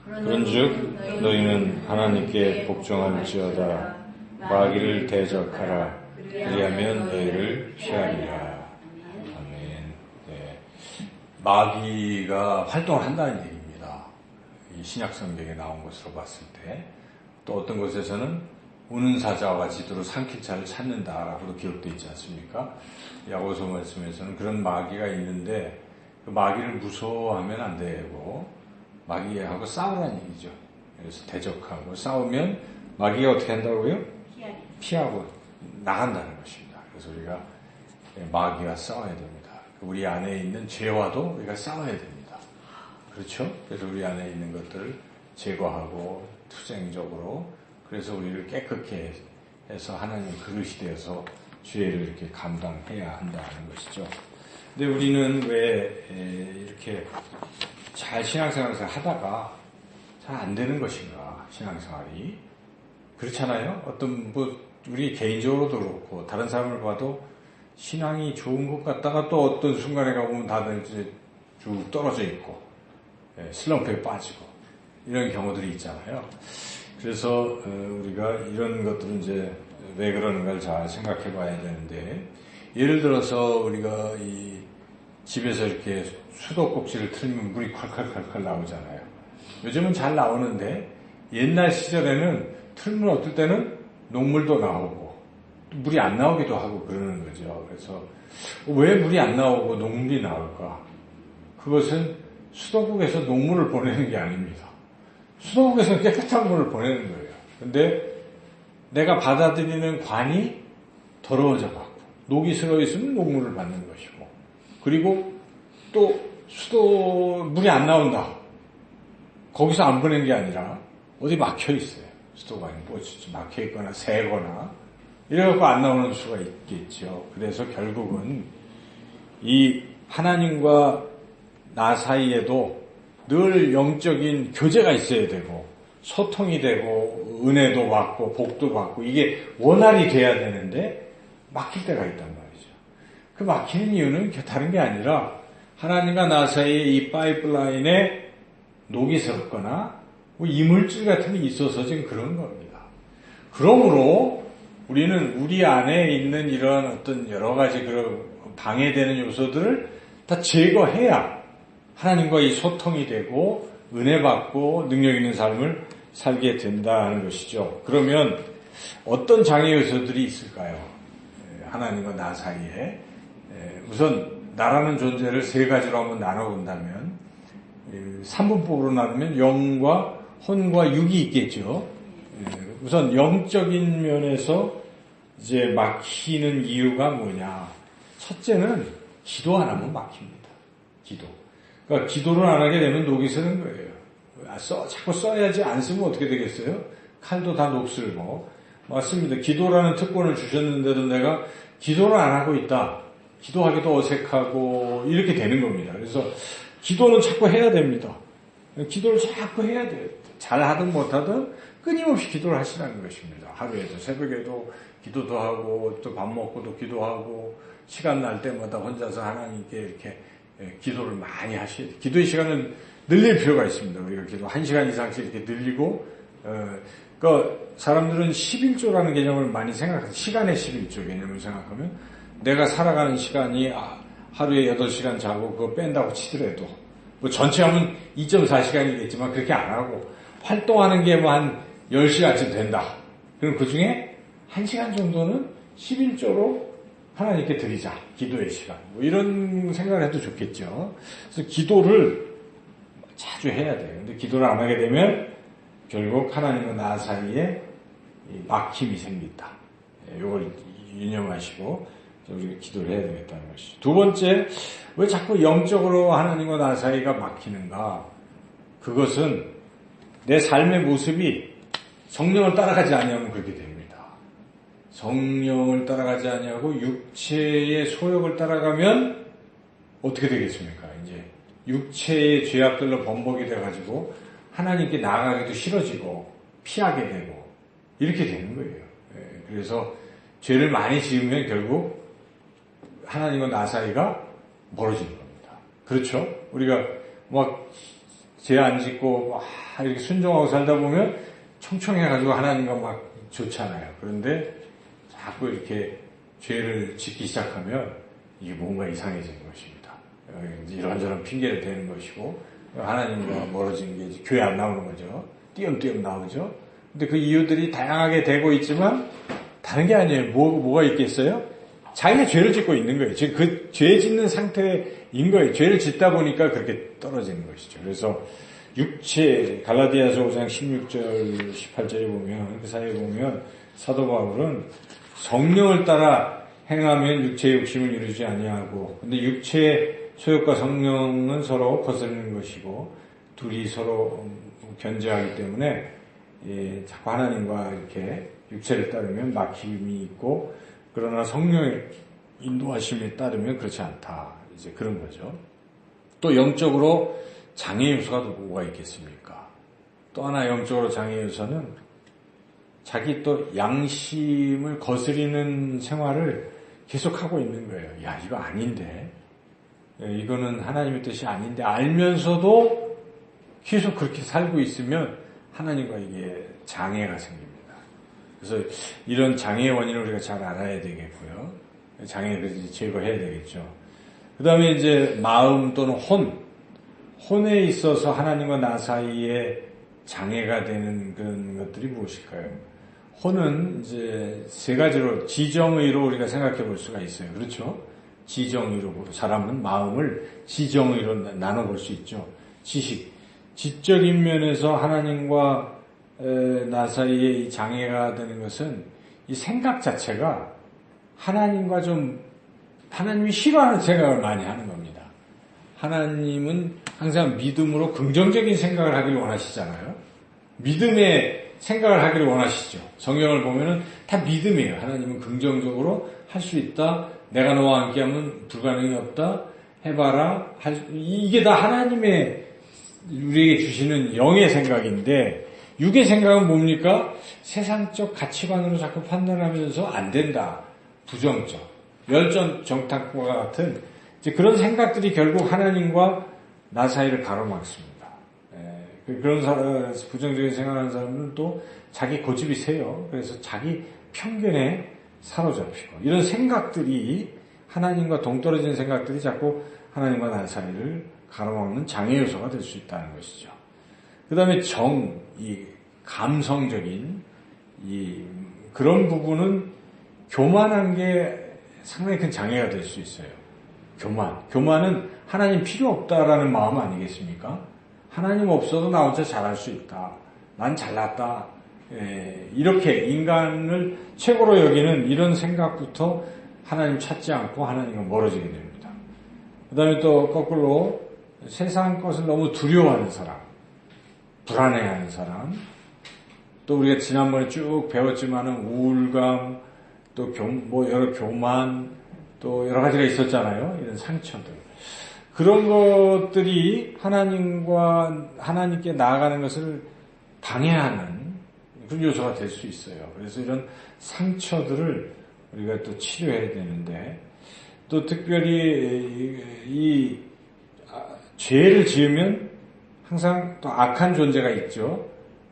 그런즉 너희는 하나님께 복종할지어다. 마귀를 대적하라. 그리하면 너희를 피하리라. 아멘. 네. 마귀가 활동한다는 얘기입니다. 이 신약 성경에 나온 것으로 봤을 때, 또 어떤 곳에서는 우는 사자와 같이 두루 삼킬 자를 찾는다라고도 기록되어 있지 않습니까? 야고보서 말씀에서는 그런 마귀가 있는데 그 마귀를 무서워하면 안 되고 마귀하고 싸우라는 얘기죠. 그래서 대적하고 싸우면 마귀가 어떻게 한다고요? 피하고 나간다는 것입니다. 그래서 우리가 마귀와 싸워야 됩니다. 우리 안에 있는 죄와도 우리가 싸워야 됩니다. 그렇죠? 그래서 우리 안에 있는 것들을 제거하고 투쟁적으로, 그래서 우리를 깨끗게 해서 하나님 그릇이 되어서 죄를 이렇게 감당해야 한다는 것이죠. 근데 우리는 왜 이렇게 잘 신앙생활을 하다가 잘 안 되는 것인가, 신앙생활이. 그렇잖아요? 우리 개인적으로도 그렇고, 다른 사람을 봐도 신앙이 좋은 것 같다가 또 어떤 순간에 가보면 다들 이제 쭉 떨어져 있고, 슬럼프에 빠지고, 이런 경우들이 있잖아요. 그래서, 우리가 이런 것들은 이제 왜 그러는가를 잘 생각해 봐야 되는데, 예를 들어서 우리가 이 집에서 이렇게 수도꼭지를 틀면 물이 콸콸콸콸 나오잖아요. 요즘은 잘 나오는데 옛날 시절에는 틀면 어떨 때는 녹물도 나오고 물이 안 나오기도 하고 그러는 거죠. 그래서 왜 물이 안 나오고 녹물이 나올까? 그것은 수도국에서 녹물을 보내는 게 아닙니다. 수도국에서는 깨끗한 물을 보내는 거예요. 근데 내가 받아들이는 관이 더러워져 갖고 녹이 슬어 있으면 녹물을 받는 것이고, 그리고 또 물이 안 나온다. 거기서 안 보낸 게 아니라 어디 막혀 있어요. 수도가 뭐 막혀 있거나 새거나 이래갖고 안 나오는 수가 있겠죠. 그래서 결국은 이 하나님과 나 사이에도 늘 영적인 교제가 있어야 되고, 소통이 되고, 은혜도 받고 복도 받고, 이게 원활히 돼야 되는데 막힐 때가 있단 말이죠. 그 막히는 이유는 다른 게 아니라 하나님과 나 사이에 이 파이프라인에 녹이 섰거나 뭐 이물질 같은 게 있어서 지금 그런 겁니다. 그러므로 우리는 우리 안에 있는 이런 어떤 여러 가지 그런 방해되는 요소들을 다 제거해야 하나님과 이 소통이 되고 은혜 받고 능력 있는 삶을 살게 된다는 것이죠. 그러면 어떤 장애 요소들이 있을까요? 하나님과 나 사이에. 우선 나라는 존재를 세 가지로 한번 나눠본다면, 3분법으로 나누면 영과 혼과 육이 있겠죠. 우선 영적인 면에서 이제 막히는 이유가 뭐냐? 첫째는 기도 안 하면 막힙니다. 기도. 그러니까 기도를 안 하게 되면 녹이 쓰는 거예요. 자꾸 써야지, 안 쓰면 어떻게 되겠어요? 칼도 다 녹슬고. 맞습니다. 기도라는 특권을 주셨는데도 내가 기도를 안 하고 있다. 기도하기도 어색하고 이렇게 되는 겁니다. 그래서 기도는 자꾸 해야 됩니다. 기도를 자꾸 해야 돼요. 잘하든 못하든 끊임없이 기도를 하시라는 것입니다. 하루에도 새벽에도 기도도 하고 또 밥 먹고도 기도하고 시간 날 때마다 혼자서 하나님께 이렇게 기도를 많이 하셔야 돼요. 기도의 시간은 늘릴 필요가 있습니다. 우리가 기도 1시간 이상씩 이렇게 늘리고, 그러니까 사람들은 11조라는 개념을 많이 생각해요. 시간의 11조 개념을 생각하면 내가 살아가는 시간이 하루에 8시간 자고 그거 뺀다고 치더라도 뭐 전체 하면 2.4시간이겠지만 그렇게 안 하고 활동하는 게 뭐 한 10시간쯤 된다. 그럼 그 중에 1시간 정도는 11조로 하나님께 드리자. 기도의 시간. 뭐 이런 생각을 해도 좋겠죠. 그래서 기도를 자주 해야 돼요. 근데 기도를 안 하게 되면 결국 하나님과 나 사이에 막힘이 생긴다. 이걸 유념하시고 우리가 기도를 해야 되겠다는 것이죠. 두 번째, 왜 자꾸 영적으로 하나님과 나 사이가 막히는가? 그것은 내 삶의 모습이 성령을 따라가지 아니하면 그렇게 됩니다. 성령을 따라가지 아니하고 육체의 소욕을 따라가면 어떻게 되겠습니까? 이제 육체의 죄악들로 번복이 돼가지고 하나님께 나아가기도 싫어지고 피하게 되고 이렇게 되는 거예요. 그래서 죄를 많이 지으면 결국 하나님과 나 사이가 멀어지는 겁니다. 그렇죠? 우리가 막 죄 안 짓고 막 이렇게 순종하고 살다 보면 청청해가지고 하나님과 막 좋잖아요. 그런데 자꾸 이렇게 죄를 짓기 시작하면 이게 뭔가 이상해지는 것입니다. 이런저런 핑계를 대는 것이고 하나님과 멀어지는 게 이제 교회 안 나오는 거죠. 띄엄띄엄 나오죠. 근데 그 이유들이 다양하게 되고 있지만 다른 게 아니에요. 뭐가 있겠어요? 자기가 죄를 짓고 있는 거예요. 지금 그 죄 짓는 상태인 거예요. 죄를 짓다 보니까 그렇게 떨어지는 것이죠. 그래서 육체, 갈라디아서 5장 16절, 18절에 보면, 그 사이에 보면, 사도 바울은 성령을 따라 행하면 육체의 욕심을 이루지 아니하고, 근데 육체의 소욕과 성령은 서로 거스르는 것이고, 둘이 서로 견제하기 때문에, 자꾸 하나님과 이렇게 육체를 따르면 막힘이 있고, 그러나 성령의 인도하심에 따르면 그렇지 않다. 이제 그런 거죠. 또 영적으로 장애 요소가 뭐가 있겠습니까? 또 하나 영적으로 장애 요소는 자기 또 양심을 거스리는 생활을 계속하고 있는 거예요. 야, 이거 아닌데. 이거는 하나님의 뜻이 아닌데 알면서도 계속 그렇게 살고 있으면 하나님과 이게 장애가 생깁니다. 그래서 이런 장애의 원인을 우리가 잘 알아야 되겠고요. 장애를 제거해야 되겠죠. 그 다음에 이제 마음 또는 혼에 있어서 하나님과 나 사이에 장애가 되는 그런 것들이 무엇일까요? 혼은 이제 세 가지로 지정의로 우리가 생각해 볼 수가 있어요. 그렇죠? 지정의로 사람은 마음을 지정의로 나눠볼 수 있죠. 지식, 지적인 면에서 하나님과 나 사이에 이 장애가 되는 것은 이 생각 자체가 하나님이 싫어하는 생각을 많이 하는 겁니다. 하나님은 항상 믿음으로 긍정적인 생각을 하기를 원하시잖아요. 믿음의 생각을 하기를 원하시죠. 성경을 보면은 다 믿음이에요. 하나님은 긍정적으로 할 수 있다. 내가 너와 함께하면 불가능이 없다. 해봐라. 이게 다 하나님의 우리에게 주시는 영의 생각인데 육의 생각은 뭡니까? 세상적 가치관으로 자꾸 판단하면서 안 된다. 부정적, 열전 정탁과 같은 이제 그런 생각들이 결국 하나님과 나 사이를 가로막습니다. 그런 부정적인 생각하는 사람은 또 자기 고집이 세요. 그래서 자기 편견에 사로잡히고 이런 생각들이 하나님과 동떨어진 생각들이 자꾸 하나님과 나 사이를 가로막는 장애 요소가 될 수 있다는 것이죠. 그 다음에 이 감성적인 그런 부분은 교만한 게 상당히 큰 장애가 될 수 있어요. 교만은 하나님 필요 없다라는 마음 아니겠습니까? 하나님 없어도 나 혼자 잘할 수 있다. 난 잘났다. 이렇게 인간을 최고로 여기는 이런 생각부터 하나님 찾지 않고 하나님과 멀어지게 됩니다. 그 다음에 또 거꾸로 세상 것을 너무 두려워하는 사람, 불안해하는 사람, 또 우리가 지난번에 쭉 배웠지만은 우울감, 또 여러 교만, 또 여러 가지가 있었잖아요. 이런 상처들. 그런 것들이 하나님께 나아가는 것을 방해하는 그런 요소가 될 수 있어요. 그래서 이런 상처들을 우리가 또 치료해야 되는데, 또 특별히 이 죄를 지으면 항상 또 악한 존재가 있죠.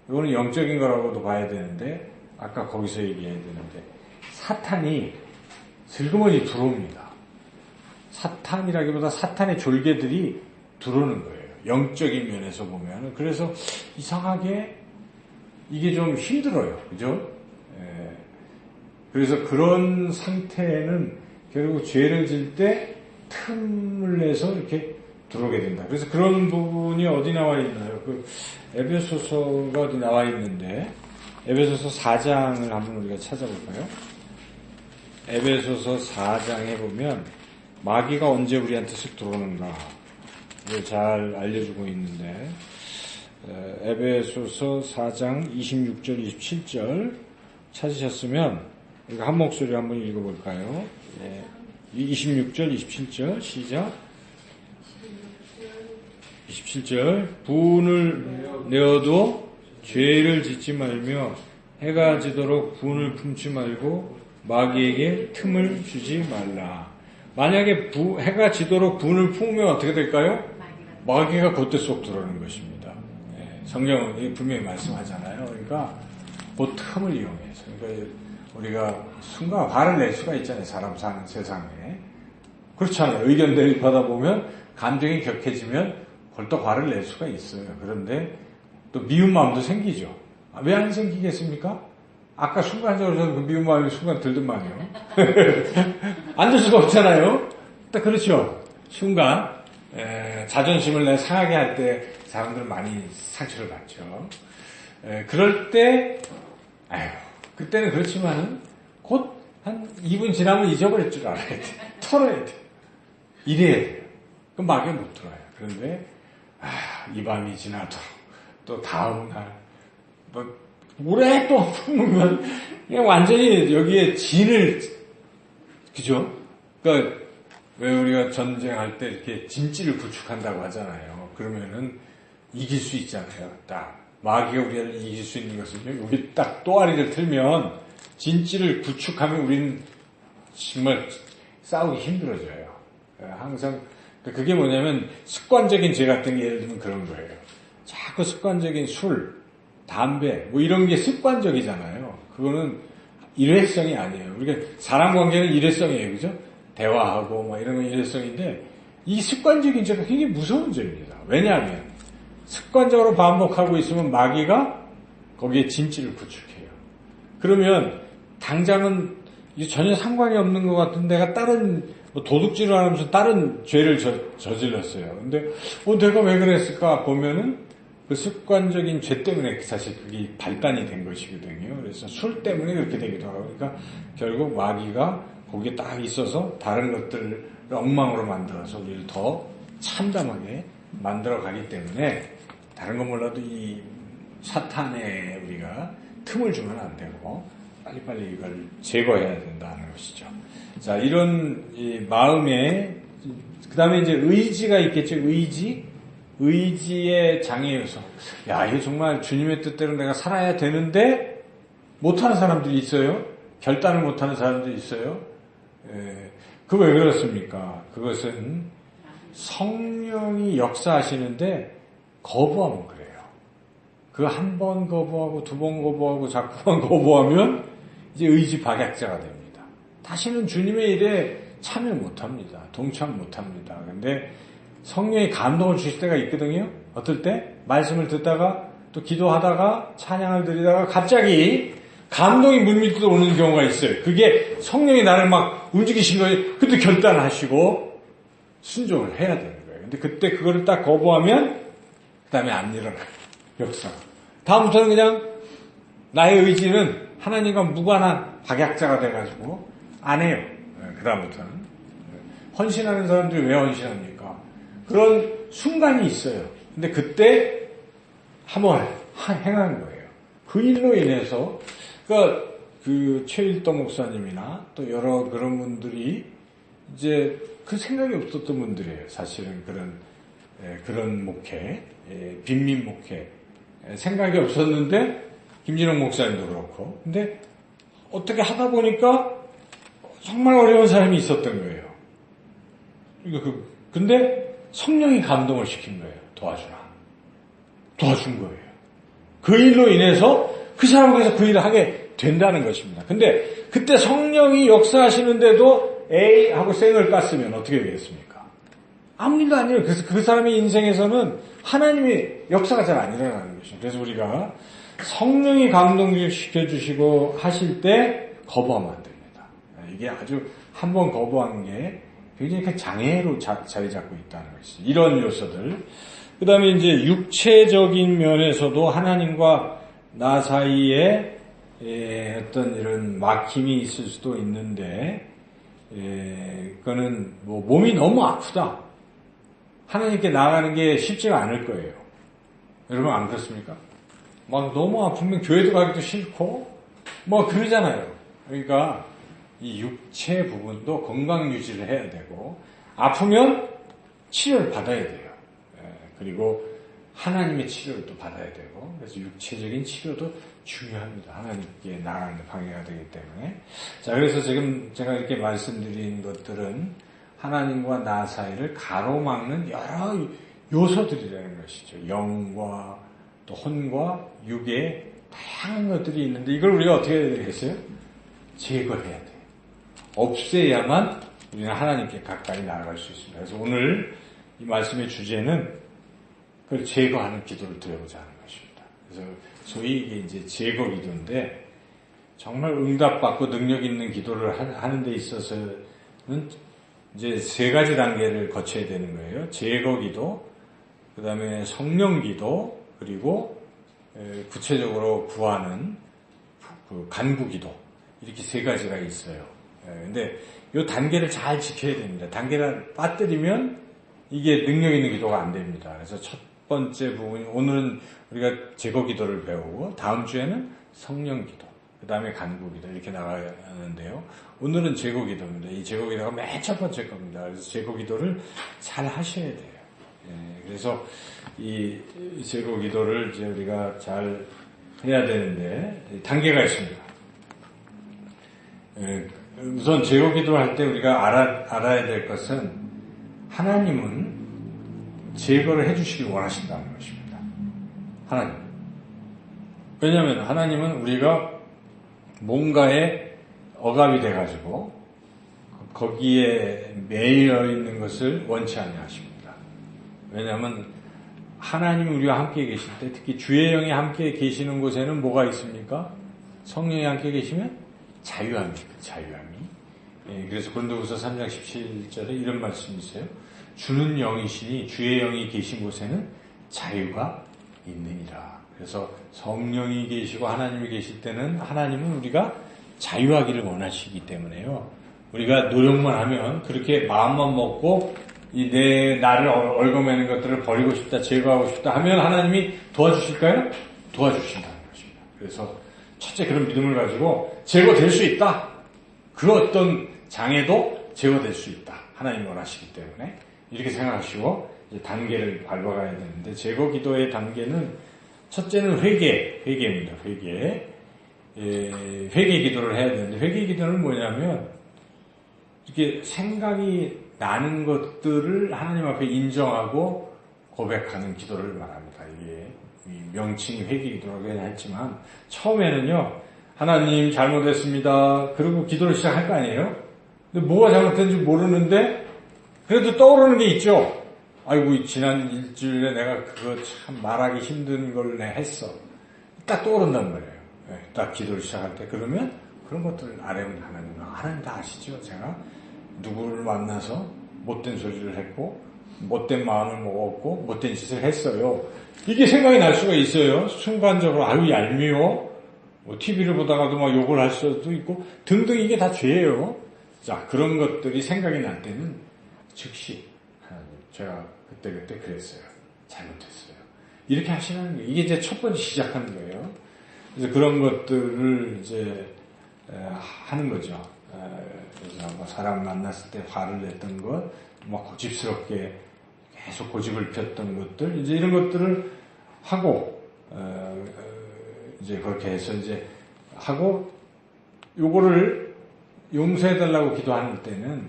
이거는 영적인 거라고도 봐야 되는데, 아까 거기서 얘기해야 되는데, 사탄이 슬그머니 들어옵니다. 사탄이라기보다 사탄의 졸개들이 들어오는 거예요. 영적인 면에서 보면. 그래서 이상하게 이게 좀 힘들어요. 그죠? 그래서 그런 상태는 결국 죄를 질 때 틈을 내서 이렇게 들어오게 된다. 그래서 그런 부분이 어디 나와 있나요? 에베소서가 어디 나와 있는데, 에베소서 4장을 한번 우리가 찾아볼까요? 에베소서 4장에 보면 마귀가 언제 우리한테 쓱 들어오는가 잘 알려주고 있는데, 에베소서 4장 26절 27절 찾으셨으면 이거 한 목소리로 한번 읽어볼까요? 26절 27절 시작. 27절 분을 내어도 죄를 짓지 말며 해가 지도록 분을 품지 말고 마귀에게 틈을 주지 말라. 만약에 해가 지도록 분을 품으면 어떻게 될까요? 마귀가 그때 쏙 들어오는 것입니다. 성경은 분명히 말씀하잖아요. 그러니까 그 틈을 이용해서. 그러니까 우리가 순간 화를 낼 수가 있잖아요. 사람 사는 세상에. 그렇잖아요. 의견 대립하다 보면 감정이 격해지면 벌떡 화를 낼 수가 있어요. 그런데 또 미운 마음도 생기죠. 왜 안 생기겠습니까? 아까 순간적으로 그 미운 마음이 순간 들더만요. 안 들 수가 없잖아요. 딱 그렇죠. 순간 자존심을 내 상하게 할 때 사람들은 많이 상처를 받죠. 그럴 때 그때는 그렇지만은 곧 한 2분 지나면 잊어버릴 줄 알아야 돼. 털어야 돼. 이래야 돼요. 그럼 막에 못 들어요. 그런데 이 밤이 지나도록 또 다음 날 오랫동안 품으면 그냥 완전히 여기에 진을 그죠? 그러니까 왜 우리가 전쟁할 때 이렇게 진지를 구축한다고 하잖아요. 그러면은 이길 수 있잖아요. 딱 마귀가 우리를 이길 수 있는 것은요. 여기 딱 또아리를 틀면 진지를 구축하면 우리는 정말 싸우기 힘들어져요. 항상 그게 뭐냐면 습관적인 죄 같은 게 예를 들면 그런 거예요. 자꾸 습관적인 술, 담배 뭐 이런 게 습관적이잖아요. 그거는 일회성이 아니에요. 우리가 사람 관계는 일회성이에요. 그죠? 대화하고 뭐 이런 건 일회성인데 이 습관적인 죄가 굉장히 무서운 죄입니다. 왜냐하면 습관적으로 반복하고 있으면 마귀가 거기에 진지를 구축해요. 그러면 당장은 전혀 상관이 없는 것 같은데 내가 다른 뭐 도둑질을 하면서 다른 죄를 저질렀어요. 근데 내가 왜 그랬을까 보면은 그 습관적인 죄 때문에 사실 그게 발단이 된 것이거든요. 그래서 술 때문에 그렇게 되기도 하고 그러니까 결국 마귀가 거기에 딱 있어서 다른 것들을 엉망으로 만들어서 우리를 더 참담하게 만들어 가기 때문에 다른 건 몰라도 이 사탄에 우리가 틈을 주면 안 되고 빨리빨리 이걸 제거해야 된다는 것이죠. 자, 이런 이 마음에 그 다음에 이제 의지가 있겠죠. 의지의 장애 요소. 야, 이거 정말 주님의 뜻대로 내가 살아야 되는데 못하는 사람들이 있어요. 결단을 못하는 사람들이 있어요. 그거 왜 그렇습니까? 그것은 성령이 역사하시는데 거부하면 그래요. 그 한 번 거부하고 두 번 거부하고 자꾸만 거부하면 이제 의지 박약자가 됩니다. 다시는 주님의 일에 참여 못합니다. 동참 못합니다. 근데 성령이 감동을 주실 때가 있거든요. 어떨 때? 말씀을 듣다가 또 기도하다가 찬양을 드리다가 갑자기 감동이 물밀듯 오는 경우가 있어요. 그게 성령이 나를 막 움직이신 거예요. 그때 결단하시고 순종을 해야 되는 거예요. 근데 그때 그거를 딱 거부하면 그 다음에 안 일어나요. 역사. 다음부터는 그냥 나의 의지는 하나님과 무관한 박약자가 돼가지고 안 해요. 그 다음부터는. 헌신하는 사람들이 왜 헌신합니까? 그런 순간이 있어요. 근데 그때 한번 행한 거예요. 그 일로 인해서 그러니까 그 최일도 목사님이나 또 여러 그런 분들이 이제 그 생각이 없었던 분들이에요. 사실은 그런 목회, 빈민 목회 생각이 없었는데 김진홍 목사님도 그렇고 근데 어떻게 하다 보니까 정말 어려운 사람이 있었던 거예요. 근데 성령이 감동을 시킨 거예요. 도와준 거예요. 그 일로 인해서 그 사람에게서 그 일을 하게 된다는 것입니다. 근데 그때 성령이 역사하시는데도 A하고 쌩을 깠으면 어떻게 되겠습니까? 아무 일도 아니에요. 그래서 그 사람의 인생에서는 하나님의 역사가 잘 안 일어나는 것이죠. 그래서 우리가 성령이 감동시켜주시고 하실 때 거부하면 안 됩니다. 이게 아주 한 번 거부한 게 굉장히 큰 장애로 자리 잡고 있다는 것이죠. 이런 요소들. 그 다음에 이제 육체적인 면에서도 하나님과 나 사이에 어떤 이런 막힘이 있을 수도 있는데, 그거는 뭐 몸이 너무 아프다. 하나님께 나아가는 게 쉽지가 않을 거예요. 여러분 안 그렇습니까? 막 너무 아프면 교회도 가기도 싫고, 뭐 그러잖아요. 그러니까 이 육체 부분도 건강 유지를 해야 되고, 아프면 치료를 받아야 돼요. 그리고 하나님의 치료를 또 받아야 되고, 그래서 육체적인 치료도 중요합니다. 하나님께 나아가는 데 방해가 되기 때문에. 자, 그래서 지금 제가 이렇게 말씀드린 것들은 하나님과 나 사이를 가로막는 여러 요소들이라는 것이죠. 영과 또 혼과 육의 다양한 것들이 있는데 이걸 우리가 어떻게 해야 되겠어요? 제거해야 돼요. 없애야만 우리는 하나님께 가까이 나아갈 수 있습니다. 그래서 오늘 이 말씀의 주제는 그걸 제거하는 기도를 드려보자 하는 것입니다. 그래서 소위 이게 이제 제거 기도인데 정말 응답받고 능력 있는 기도를 하는 데 있어서는 이제 세 가지 단계를 거쳐야 되는 거예요. 제거 기도, 그 다음에 성령 기도, 그리고 구체적으로 구하는 그 간구 기도. 이렇게 세 가지가 있어요. 근데 이 단계를 잘 지켜야 됩니다. 단계를 빠뜨리면 이게 능력 있는 기도가 안 됩니다. 그래서 첫 번째 부분, 오늘은 우리가 제거 기도를 배우고 다음 주에는 성령 기도, 그 다음에 간구 기도 이렇게 나가야 하는데요. 오늘은 제거 기도입니다. 이 제거 기도가 맨 첫 번째 겁니다. 그래서 제거 기도를 잘 하셔야 돼요. 그래서 이 제거 기도를 이제 우리가 잘 해야 되는데 단계가 있습니다. 우선 제거 기도를 할 때 우리가 알아야 될 것은 하나님은 제거를 해주시길 원하신다는 것입니다. 하나님. 왜냐하면 하나님은 우리가 뭔가에 억압이 돼가지고 거기에 매여 있는 것을 원치 아니하십니다. 왜냐하면 하나님이 우리와 함께 계실 때 특히 주의 영이 함께 계시는 곳에는 뭐가 있습니까? 성령이 함께 계시면 자유함이 있어요. 자유함이. 그래서 고린도후서 3장 17절에 이런 말씀이 있어요. 주는 영이시니 주의 영이 계신 곳에는 자유가 있느니라. 그래서 성령이 계시고 하나님이 계실 때는 하나님은 우리가 자유하기를 원하시기 때문에요. 우리가 노력만 하면 그렇게 마음만 먹고 나를 얽어매는 것들을 버리고 싶다, 제거하고 싶다 하면 하나님이 도와주실까요? 도와주신다는 것입니다. 그래서 첫째 그런 믿음을 가지고 제거될 수 있다. 그 어떤 장애도 제거될 수 있다. 하나님이 원하시기 때문에 이렇게 생각하시고 이제 단계를 밟아가야 되는데 제거 기도의 단계는 첫째는 회개입니다. 회개 기도를 해야 되는데 회개 기도는 뭐냐면 이렇게 생각이 나는 것들을 하나님 앞에 인정하고 고백하는 기도를 말합니다. 이게 명칭이 회개 기도라고 했지만 처음에는요 하나님 잘못했습니다. 그리고 기도를 시작할 거 아니에요? 근데 뭐가 잘못된지 모르는데 그래도 떠오르는 게 있죠. 아이고 지난 일주일에 내가 그거 참 말하기 힘든 걸 내가 했어. 딱 떠오른단 말이에요. 딱 기도를 시작할 때 그러면 그런 것들을 아뢰면 하나님 다 아시죠? 제가 누구를 만나서 못된 소리를 했고 못된 마음을 먹었고 못된 짓을 했어요. 이게 생각이 날 수가 있어요. 순간적으로 아유 얄미워. TV를 보다가도 막 욕을 할 수도 있고 등등 이게 다 죄예요. 자 그런 것들이 생각이 날 때는 즉시 하나님 제가 그때 그랬어요. 잘못했어요. 이렇게 하시는 게 이게 이제 첫 번째 시작하는 거예요. 그래서 그런 것들을 이제 하는 거죠. 그래서 뭐 사람 만났을 때 화를 냈던 것, 뭐 고집스럽게 계속 고집을 폈던 것들, 이제 이런 것들을 하고 이제 그렇게 해서 이제 하고 요거를 용서해달라고 기도하는 때는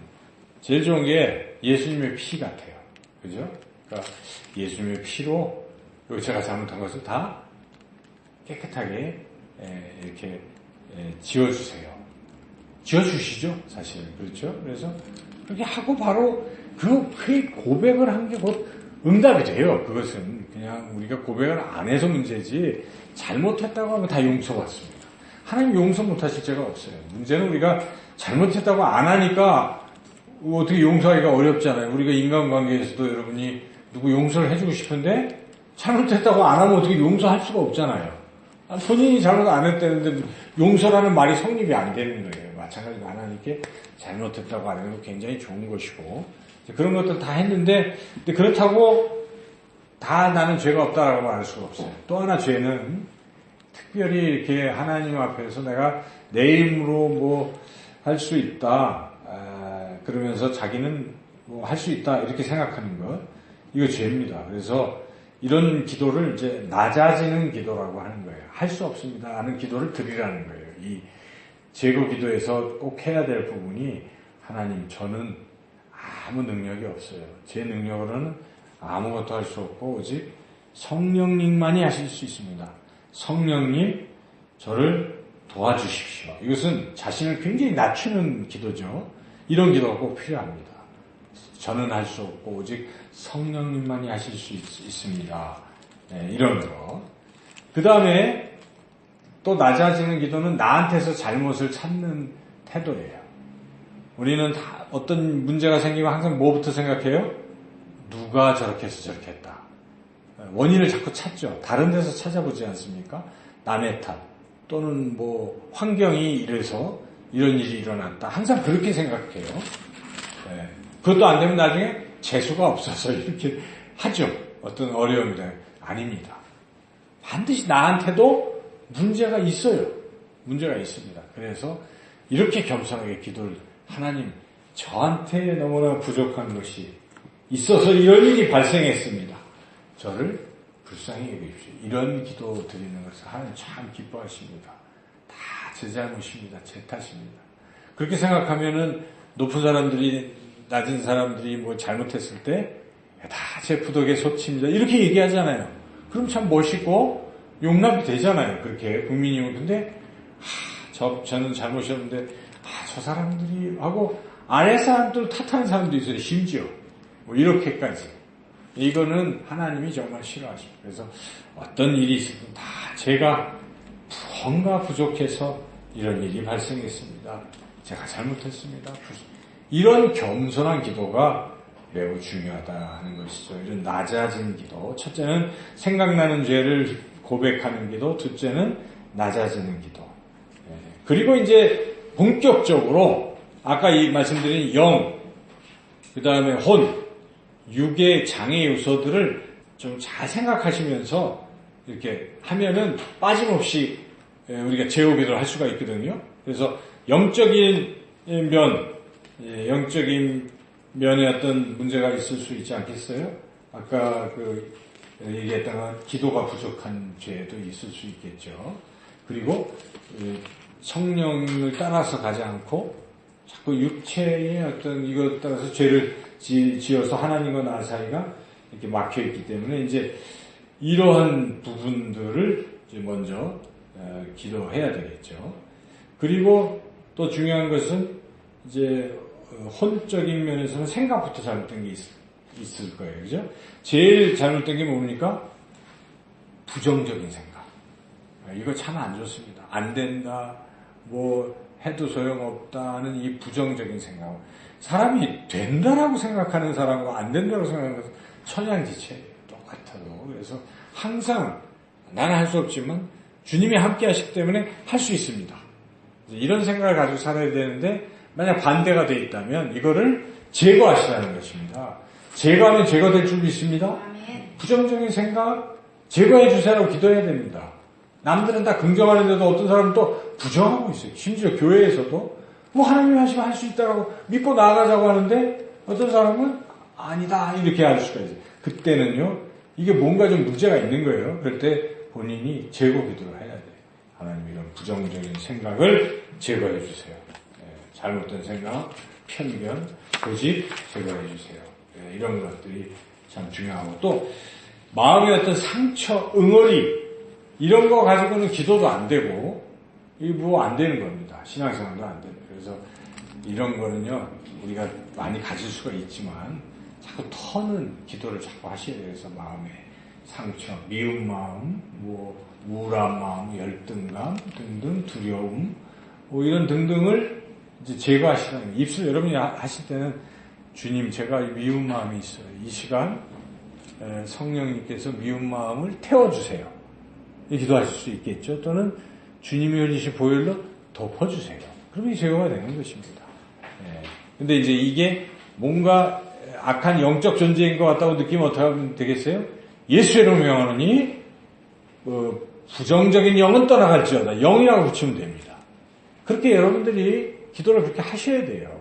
제일 좋은 게 예수님의 피 같아요. 그죠? 그러니까 예수님의 피로 제가 잘못한 것을 다 깨끗하게 이렇게 지워주세요. 지워주시죠, 사실. 그렇죠? 그래서 그렇게 하고 바로 그 고백을 한 게 곧 응답이 돼요. 그것은 그냥 우리가 고백을 안 해서 문제지 잘못했다고 하면 다 용서받습니다. 하나님 용서 못하실 죄가 없어요. 문제는 우리가 잘못했다고 안 하니까 어떻게 용서하기가 어렵잖아요. 우리가 인간관계에서도 여러분이 누구 용서를 해주고 싶은데 잘못했다고 안 하면 어떻게 용서할 수가 없잖아요. 본인이 잘못 안 했다는데 용서라는 말이 성립이 안 되는 거예요. 마찬가지로 하나님께 잘못했다고 하는 건 굉장히 좋은 것이고 그런 것들 다 했는데 근데 그렇다고 다 나는 죄가 없다라고 말할 수가 없어요. 또 하나 죄는 특별히 이렇게 하나님 앞에서 내가 내 힘으로 뭐 할 수 있다 그러면서 자기는 뭐 할 수 있다 이렇게 생각하는 것 이거 죄입니다. 그래서 이런 기도를 이제 낮아지는 기도라고 하는 거예요. 할 수 없습니다 하는 기도를 드리라는 거예요. 이 제거 기도에서 꼭 해야 될 부분이 하나님 저는 아무 능력이 없어요. 제 능력으로는 아무것도 할 수 없고 오직 성령님만이 하실 수 있습니다. 성령님, 저를 도와주십시오. 이것은 자신을 굉장히 낮추는 기도죠. 이런 기도가 꼭 필요합니다. 저는 할 수 없고 오직 성령님만이 하실 수 있습니다. 네, 이런 거. 그 다음에 또 낮아지는 기도는 나한테서 잘못을 찾는 태도예요. 우리는 다 어떤 문제가 생기면 항상 뭐부터 생각해요? 누가 저렇게 해서 저렇게 했다. 원인을 자꾸 찾죠. 다른 데서 찾아보지 않습니까? 남의 탓 또는 뭐 환경이 이래서 이런 일이 일어났다. 항상 그렇게 생각해요. 네. 그것도 안 되면 나중에 재수가 없어서 이렇게 하죠. 어떤 어려움이다. 아닙니다. 반드시 나한테도 문제가 있어요. 문제가 있습니다. 그래서 이렇게 겸손하게 기도를 하나님 저한테 너무나 부족한 것이 있어서 이런 일이 발생했습니다. 저를 불쌍히 여기십시오. 이런 기도 드리는 것을 하나님 참 기뻐하십니다. 다 제 잘못입니다. 제 탓입니다. 그렇게 생각하면은 높은 사람들이 낮은 사람들이 뭐 잘못했을 때 다 제 부덕의 소치입니다. 이렇게 얘기하잖아요. 그럼 참 멋있고 용납이 되잖아요. 그렇게 국민이면. 근데 저는 잘못이 없는데 저 사람들이 하고 아래 사람들 탓하는 사람도 있어요. 심지어 뭐 이렇게까지. 이거는 하나님이 정말 싫어하십니다. 그래서 어떤 일이 있으면 다 제가 뭔가 부족해서 이런 일이 발생했습니다. 제가 잘못했습니다. 이런 겸손한 기도가 매우 중요하다 하는 것이죠. 이런 낮아진 기도. 첫째는 생각나는 죄를 고백하는 기도. 둘째는 낮아지는 기도. 그리고 이제 본격적으로 아까 이 말씀드린 영, 그 다음에 혼, 육의 장애 요소들을 좀 잘 생각하시면서 이렇게 하면은 빠짐없이 우리가 제호 기도를 할 수가 있거든요. 그래서 영적인 면, 영적인 면에 어떤 문제가 있을 수 있지 않겠어요? 아까 얘기했던 건 기도가 부족한 죄도 있을 수 있겠죠. 그리고 성령을 따라서 가지 않고 자꾸 육체의 어떤 이것 따라서 죄를 지어서 하나님과 나 사이가 이렇게 막혀 있기 때문에 이제 이러한 부분들을 이제 먼저 기도해야 되겠죠. 그리고 또 중요한 것은 이제 혼적인 면에서는 생각부터 잘못된 게 있을 거예요. 그죠? 제일 잘못된 게 뭡니까? 부정적인 생각. 이거 참 안 좋습니다. 안 된다, 뭐 해도 소용없다는 이 부정적인 생각. 사람이 된다라고 생각하는 사람과 안 된다고 생각하는 것은 천양지체예요. 똑같아도. 그래서 항상 나는 할 수 없지만 주님이 함께 하시기 때문에 할 수 있습니다. 이런 생각을 가지고 살아야 되는데 만약 반대가 돼 있다면 이거를 제거하시라는 것입니다. 제거하면 제거될 줄 믿습니다. 부정적인 생각 제거해 주세요라고 기도해야 됩니다. 남들은 다 긍정하는데도 어떤 사람은 또 부정하고 있어요. 심지어 교회에서도 뭐 하나님이 하시면 할 수 있다라고 믿고 나아가자고 하는데 어떤 사람은 아니다 이렇게 할 수가 있어요. 그때는요 이게 뭔가 좀 문제가 있는 거예요. 그럴 때 본인이 제거 기도를 해야 돼요. 하나님 이런 부정적인 생각을 제거해 주세요. 잘못된 생각, 편견, 고집 제거해 주세요. 이런 것들이 참 중요하고 또 마음의 어떤 상처, 응어리 이런 거 가지고는 기도도 안 되고 이게 뭐 안 되는 겁니다. 신앙생활도 안 되는. 그래서 이런 거는요 우리가 많이 가질 수가 있지만 자꾸 터는 기도를 자꾸 하셔야 돼요. 그래서 마음의 상처, 미운 마음, 뭐 우울한 마음, 열등감 등등 두려움 뭐 이런 등등을 이제 제거하시라는 거예요. 입술 여러분이 하실 때는 주님 제가 미운 마음이 있어요. 이 시간 성령님께서 미운 마음을 태워주세요. 기도하실 수 있겠죠. 또는 주님이 흘리신 보혈로 덮어주세요. 그러면 제거가 되는 것입니다. 근데 이제 이게 뭔가 악한 영적 존재인 것 같다고 느끼면 어떻게 하면 되겠어요? 예수의 이름으로 명하노니 부정적인 영은 떠나갈지어다. 영이라고 붙이면 됩니다. 그렇게 여러분들이 기도를 그렇게 하셔야 돼요.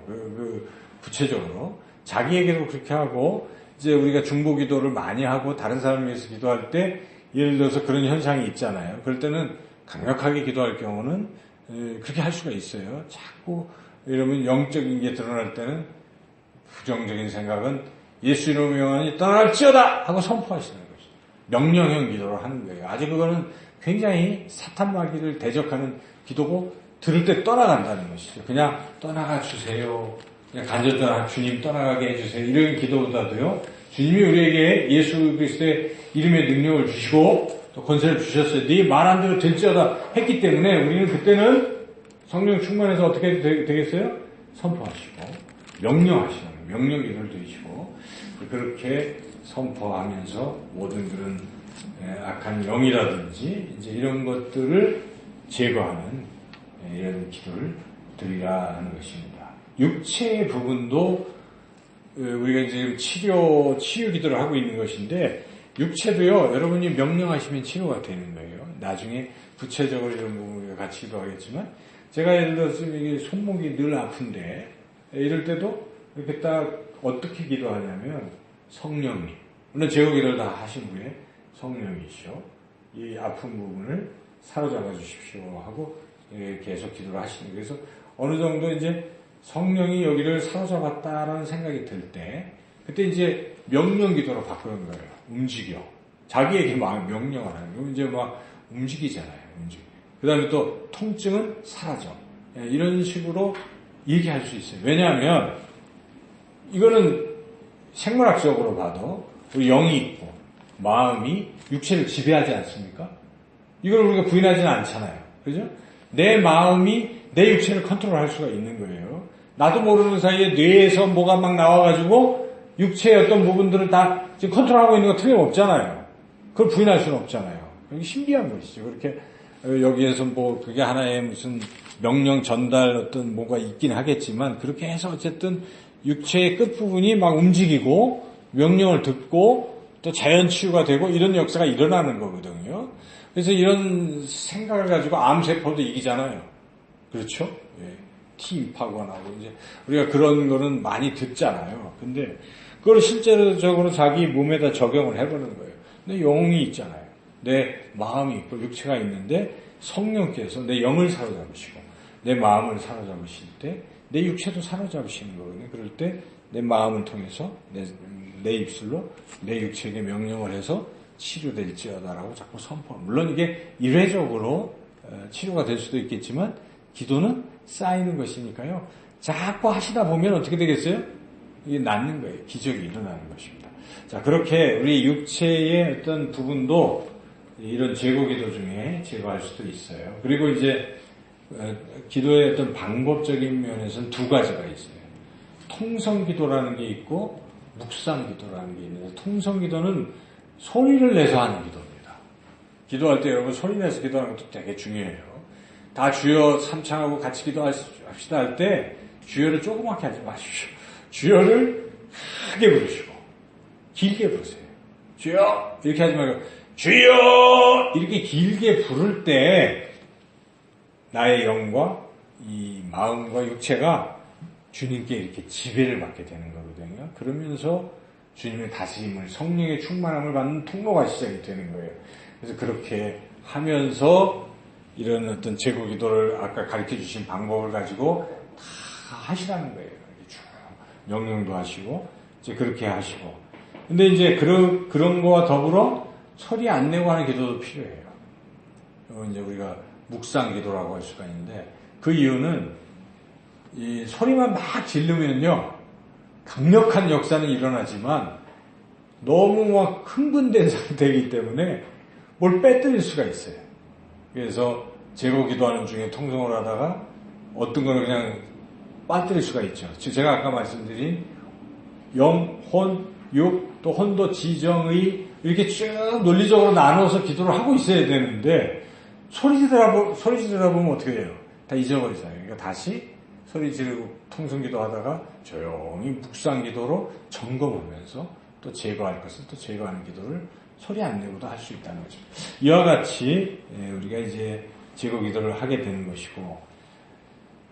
구체적으로. 자기에게도 그렇게 하고, 이제 우리가 중보 기도를 많이 하고, 다른 사람을 위해서 기도할 때, 예를 들어서 그런 현상이 있잖아요. 그럴 때는 강력하게 기도할 경우는, 그렇게 할 수가 있어요. 자꾸, 이러면 영적인 게 드러날 때는, 부정적인 생각은 예수 이름으로 명하니 떠날지어다! 하고 선포하시는 거죠. 명령형 기도를 하는 거예요. 아주 그거는 굉장히 사탄 마귀를 대적하는 기도고 들을 때 떠나간다는 것이죠. 그냥 떠나가 주세요. 그냥 간절히 주님 떠나가게 해주세요. 이런 기도보다도요. 주님이 우리에게 예수 그리스도의 이름의 능력을 주시고 또 권세를 주셨어요. 네 말 안 대로 될지어다 했기 때문에 우리는 그때는 성령 충만해서 어떻게 되겠어요? 선포하시고 명령하시는 명령 기도를 드리시고 그렇게 선포하면서 모든 그런 악한 영이라든지 이제 이런 것들을 제거하는 이런 기도를 드리라 하는 것입니다. 육체의 부분도 우리가 지금 치유 기도를 하고 있는 것인데 육체도요, 여러분이 명령하시면 치료가 되는 거예요. 나중에 구체적으로 이런 부분을 같이 기도하겠지만 제가 예를 들어서 이게 손목이 늘 아픈데 이럴 때도 이렇게 딱 어떻게 기도하냐면 성령님, 물론 제거 기도를 다 하신 후에 성령이시죠. 이 아픈 부분을 사로잡아 주십시오 하고 계속 기도를 하시는 거예요. 그래서 어느 정도 이제 성령이 여기를 사로잡았다라는 생각이 들 때 그때 이제 명령 기도로 바꾸는 거예요. 움직여. 자기에게 막 명령을 하는 거예요. 이제 막 움직이잖아요. 그 다음에 또 통증은 사라져. 이런 식으로 얘기할 수 있어요. 왜냐하면 이거는 생물학적으로 봐도 우리 영이 있고 마음이 육체를 지배하지 않습니까? 이걸 우리가 부인하지는 않잖아요. 그죠? 내 마음이 내 육체를 컨트롤할 수가 있는 거예요. 나도 모르는 사이에 뇌에서 뭐가 막 나와가지고 육체의 어떤 부분들을 다 지금 컨트롤하고 있는 거 틀림없잖아요. 그걸 부인할 수는 없잖아요. 이게 신비한 것이죠. 그렇게 여기에서 뭐 그게 하나의 무슨 명령 전달 어떤 뭐가 있긴 하겠지만 그렇게 해서 어쨌든 육체의 끝부분이 막 움직이고 명령을 듣고 또 자연 치유가 되고 이런 역사가 일어나는 거거든요. 그래서 이런 생각을 가지고 암세포도 이기잖아요. 그렇죠? 예. T임파가 나오고 이제 우리가 그런 거는 많이 듣잖아요. 근데 그걸 실제적으로 자기 몸에다 적용을 해보는 거예요. 근데 영이 있잖아요. 내 마음이 있고 육체가 있는데 성령께서 내 영을 사로잡으시고 내 마음을 사로잡으실 때 내 육체도 사로잡으시는 거거든요. 그럴 때 내 마음을 통해서 내 입술로 내 육체에게 명령을 해서 치료될지어다라고 자꾸 선포. 물론 이게 일회적으로 치료가 될 수도 있겠지만 기도는 쌓이는 것이니까요. 자꾸 하시다 보면 어떻게 되겠어요? 이게 낫는 거예요. 기적이 일어나는 것입니다. 자, 그렇게 우리 육체의 어떤 부분도 이런 제거 기도 중에 제거할 수도 있어요. 그리고 이제 기도의 어떤 방법적인 면에서는 두 가지가 있어요. 통성 기도라는 게 있고 묵상 기도라는 게 있는데 통성 기도는 소리를 내서 하는 기도입니다. 기도할 때 여러분 소리 내서 기도하는 것도 되게 중요해요. 다 주여 삼창하고 같이 기도합시다 할 때 주여를 조그맣게 하지 마십시오. 주여를 크게 부르시고 길게 부르세요. 주여 이렇게 하지 말고 주여 이렇게 길게 부를 때 나의 영과 이 마음과 육체가 주님께 이렇게 지배를 받게 되는 거거든요. 그러면서 주님의 다스림을 성령의 충만함을 받는 통로가 시작이 되는 거예요. 그래서 그렇게 하면서 이런 어떤 제거 기도를 아까 가르쳐 주신 방법을 가지고 다 하시라는 거예요. 명령도 하시고 이제 그렇게 하시고. 근데 이제 그런 거와 더불어 소리 안 내고 하는 기도도 필요해요. 이제 우리가 묵상 기도라고 할 수가 있는데 그 이유는 이 소리만 막 지르면요 강력한 역사는 일어나지만 너무 막 흥분된 상태이기 때문에 뭘 빼뜨릴 수가 있어요. 그래서 제거 기도하는 중에 통성을 하다가 어떤 거는 그냥 빠뜨릴 수가 있죠. 제가 아까 말씀드린 영, 혼, 육, 또 혼도, 지정의 이렇게 쭉 논리적으로 나눠서 기도를 하고 있어야 되는데 소리 지르다 보면 어떻게 돼요? 다 잊어버리잖아요. 그러니까 다시 소리 지르고 통성기도 하다가 조용히 묵상기도로 점검하면서 또 제거할 것을 또 제거하는 기도를 소리 안 내고도 할 수 있다는 거죠. 이와 같이 우리가 이제 제거 기도를 하게 되는 것이고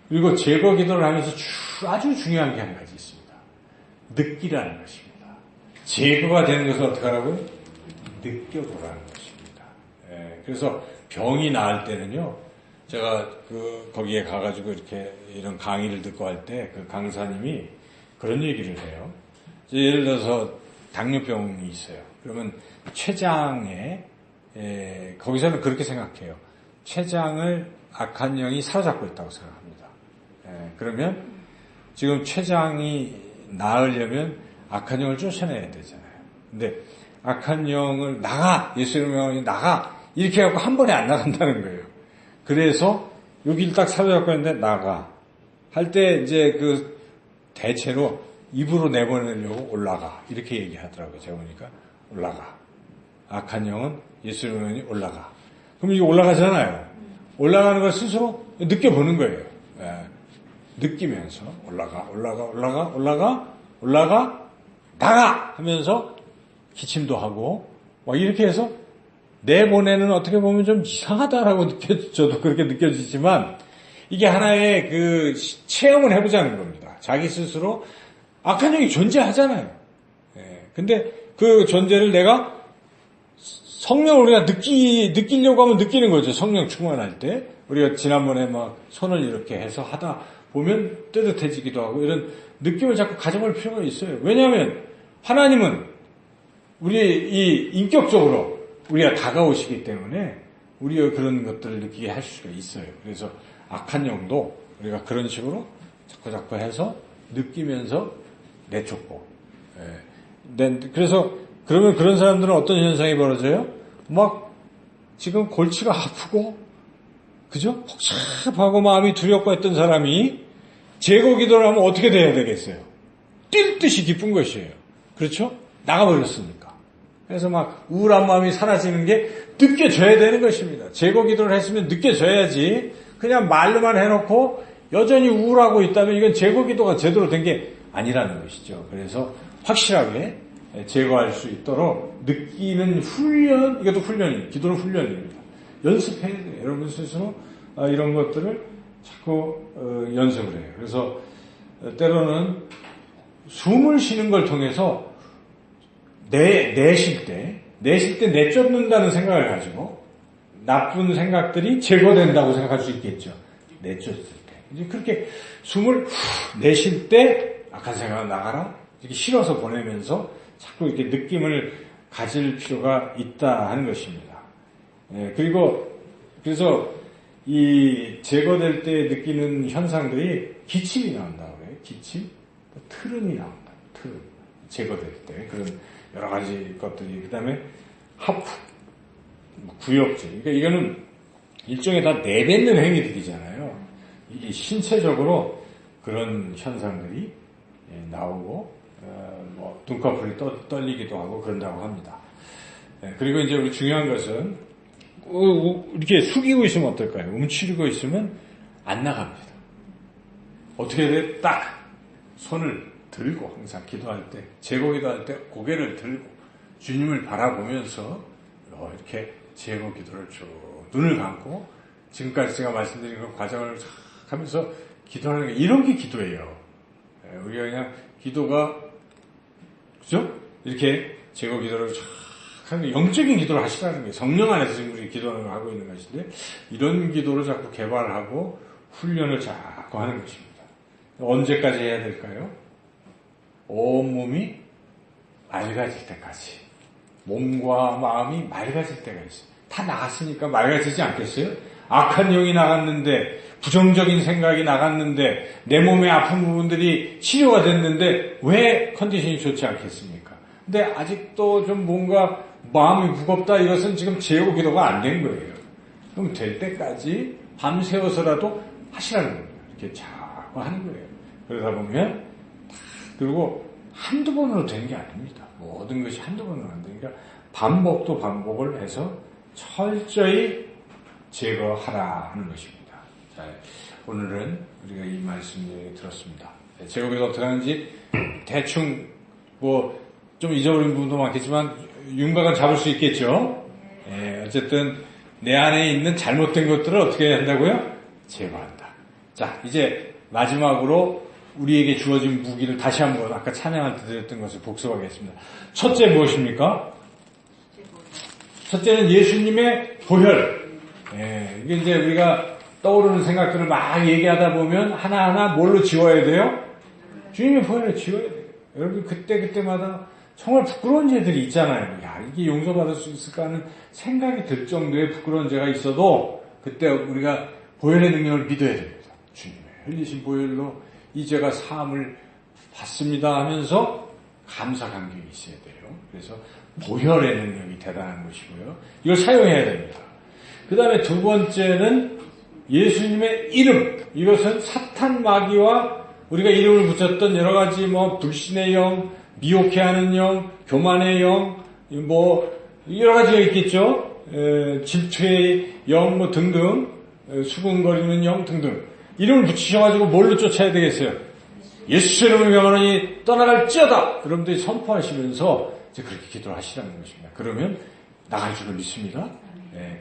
그리고 제거 기도를 하면서 아주 중요한 게 한 가지 있습니다. 느끼라는 것입니다. 제거가 되는 것을 어떻게 하라고요? 느껴보라는 것입니다. 그래서 병이 나을 때는요, 제가 거기에 가가지고 이렇게 이런 강의를 듣고 할 때 그 강사님이 그런 얘기를 해요. 예를 들어서 당뇨병이 있어요. 그러면 췌장에 거기서는 그렇게 생각해요. 췌장을 악한 영이 사로잡고 있다고 생각합니다. 그러면 지금 췌장이 나으려면 악한 영을 쫓아내야 되잖아요. 근데 악한 영을 나가, 예수 이름으로 나가 이렇게 해갖고 한 번에 안 나간다는 거예요. 그래서 여기를 딱 사로잡고 있는데 나가 할 때 이제 그 대체로 입으로 내보내려고 올라가 이렇게 얘기하더라고요. 제가 보니까 올라가. 악한 영은 예수 이름으로 올라가. 그럼 이게 올라가잖아요. 올라가는 걸 스스로 느껴보는 거예요. 느끼면서 올라가 나가 하면서 기침도 하고 막 이렇게 해서 내보내는 어떻게 보면 좀 이상하다라고 저도 그렇게 느껴지지만 이게 하나의 그 체험을 해보자는 겁니다. 자기 스스로 악한 영이 존재하잖아요. 근데 그 존재를 내가 성령을 우리가 느끼려고 하면 느끼는 거죠. 성령 충만할 때. 우리가 지난번에 막 손을 이렇게 해서 하다 보면 뜨뜻해지기도 하고 이런 느낌을 자꾸 가져볼 필요가 있어요. 왜냐하면 하나님은 우리 이 인격적으로 우리가 다가오시기 때문에 우리가 그런 것들을 느끼게 할 수가 있어요. 그래서 악한 영도 우리가 그런 식으로 자꾸 해서 느끼면서 내쫓고. 그래서 그러면 그런 사람들은 어떤 현상이 벌어져요? 막 지금 골치가 아프고 그죠? 복잡하고 마음이 두렵고 했던 사람이 제거 기도를 하면 어떻게 돼야 되겠어요? 뛸 듯이 기쁜 것이에요. 그렇죠? 나가버렸으니까. 그래서 막 우울한 마음이 사라지는 게 느껴져야 되는 것입니다. 제거 기도를 했으면 느껴져야지 그냥 말로만 해놓고 여전히 우울하고 있다면 이건 제거 기도가 제대로 된 게 아니라는 것이죠. 그래서 확실하게 제거할 수 있도록 느끼는 훈련, 이것도 훈련입니다. 기도는 훈련입니다. 연습해야 돼요. 여러분 스스로 이런 것들을 자꾸 연습을 해요. 그래서 때로는 숨을 쉬는 걸 통해서 내쉴 때 내쫓는다는 생각을 가지고 나쁜 생각들이 제거된다고 생각할 수 있겠죠. 내쫓을 때. 이제 그렇게 숨을 내쉴 때 악한 생각 나가라. 이렇게 실어서 보내면서 자꾸 이렇게 느낌을 가질 필요가 있다 하는 것입니다. 그래서 이 제거될 때 느끼는 현상들이 기침이 나온다고 해요. 기침, 트름이 나온다. 트름. 제거될 때 그런 여러 가지 것들이 그다음에 하프, 구역질. 그러니까 이거는 일종의 다 내뱉는 행위들이잖아요. 이게 신체적으로 그런 현상들이 나오고 눈꺼풀이 떨리기도 하고 그런다고 합니다. 그리고 이제 우리 중요한 것은 이렇게 숙이고 있으면 어떨까요? 움츠리고 있으면 안 나갑니다. 어떻게 돼? 딱 손을 들고 항상 기도할 때, 제거 기도할 때 고개를 들고 주님을 바라보면서 이렇게 제거 기도를 쭉 눈을 감고 지금까지 제가 말씀드린 그 과정을 쫙 하면서 기도하는 게 이런 게 기도예요. 우리가 그냥 기도가 그죠? 이렇게 제거 기도를 쫙 하는 게 영적인 기도를 하시라는 거예요. 성령 안에서 지금 우리 기도를 하고 있는 것인데 이런 기도를 자꾸 개발하고 훈련을 자꾸 하는 것입니다. 언제까지 해야 될까요? 온몸이 맑아질 때까지. 몸과 마음이 맑아질 때가 있어요. 다 나갔으니까 맑아지지 않겠어요? 악한 영이 나갔는데 부정적인 생각이 나갔는데 내 몸의 아픈 부분들이 치료가 됐는데 왜 컨디션이 좋지 않겠습니까? 근데 아직도 좀 뭔가 마음이 무겁다. 이것은 지금 제거 기도가 안 된 거예요. 그럼 될 때까지 밤새워서라도 하시라는 거예요. 이렇게 자꾸 하는 거예요. 그러다 보면 그리고 한두 번으로 된 게 아닙니다. 모든 것이 한두 번으로 안 되니까 반복을 해서 철저히 제거하라 하는 것입니다. 자, 오늘은 우리가 이 말씀을 들었습니다. 제거기도 어떻게 하는지 대충 좀 잊어버린 부분도 많겠지만 윤곽은 잡을 수 있겠죠. 어쨌든 내 안에 있는 잘못된 것들을 어떻게 한다고요? 제거한다. 자, 이제 마지막으로 우리에게 주어진 무기를 다시 한번 아까 찬양할 때 드렸던 것을 복습하겠습니다. 첫째 무엇입니까? 첫째는 예수님의 보혈. 이게 이제 우리가 떠오르는 생각들을 막 얘기하다 보면 하나하나 뭘로 지워야 돼요? 주님의 보혈을 지워야 돼요. 여러분 그때마다 정말 부끄러운 죄들이 있잖아요. 야, 이게 용서받을 수 있을까 하는 생각이 들 정도의 부끄러운 죄가 있어도 그때 우리가 보혈의 능력을 믿어야 됩니다. 주님의 흘리신 보혈로 이 죄가 사함을 받습니다 하면서 감사 감격이 있어야 돼요. 그래서 보혈의 능력이 대단한 것이고요. 이걸 사용해야 됩니다. 그 다음에 두 번째는 예수님의 이름. 이것은 사탄 마귀와 우리가 이름을 붙였던 여러 가지 불신의 영, 미혹해하는 영, 교만의 영, 여러 가지가 있겠죠. 질투의 영 등등, 수군거리는 영 등등. 이름을 붙이셔가지고 뭘로 쫓아야 되겠어요? 예수 이름을 명하노니 떠나갈지어다. 여러분들이 선포하시면서 이제 그렇게 기도를 하시라는 것입니다. 그러면 나갈 줄을 믿습니다.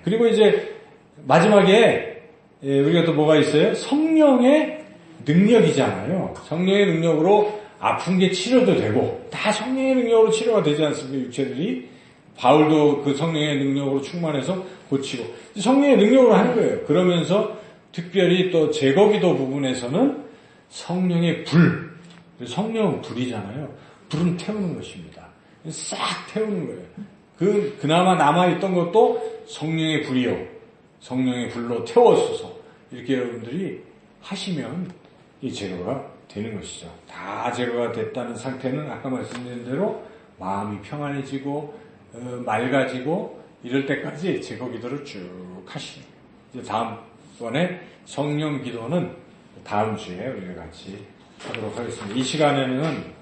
그리고 이제 마지막에 우리가 또 뭐가 있어요? 성령의 능력이잖아요. 성령의 능력으로 아픈 게 치료도 되고 다 성령의 능력으로 치료가 되지 않습니까? 육체들이. 바울도 그 성령의 능력으로 충만해서 고치고 성령의 능력으로 하는 거예요. 그러면서 특별히 또 제거기도 부분에서는 성령의 불, 성령은 불이잖아요. 불은 태우는 것입니다. 싹 태우는 거예요. 그나마 남아있던 것도 성령의 불이요. 성령의 불로 태워서서 이렇게 여러분들이 하시면 이 제거가 되는 것이죠. 다 제거가 됐다는 상태는 아까 말씀드린 대로 마음이 평안해지고 맑아지고 이럴 때까지 제거 기도를 쭉 하시는 거예요. 이제 다음번에 성령 기도는 다음 주에 우리가 같이 하도록 하겠습니다. 이 시간에는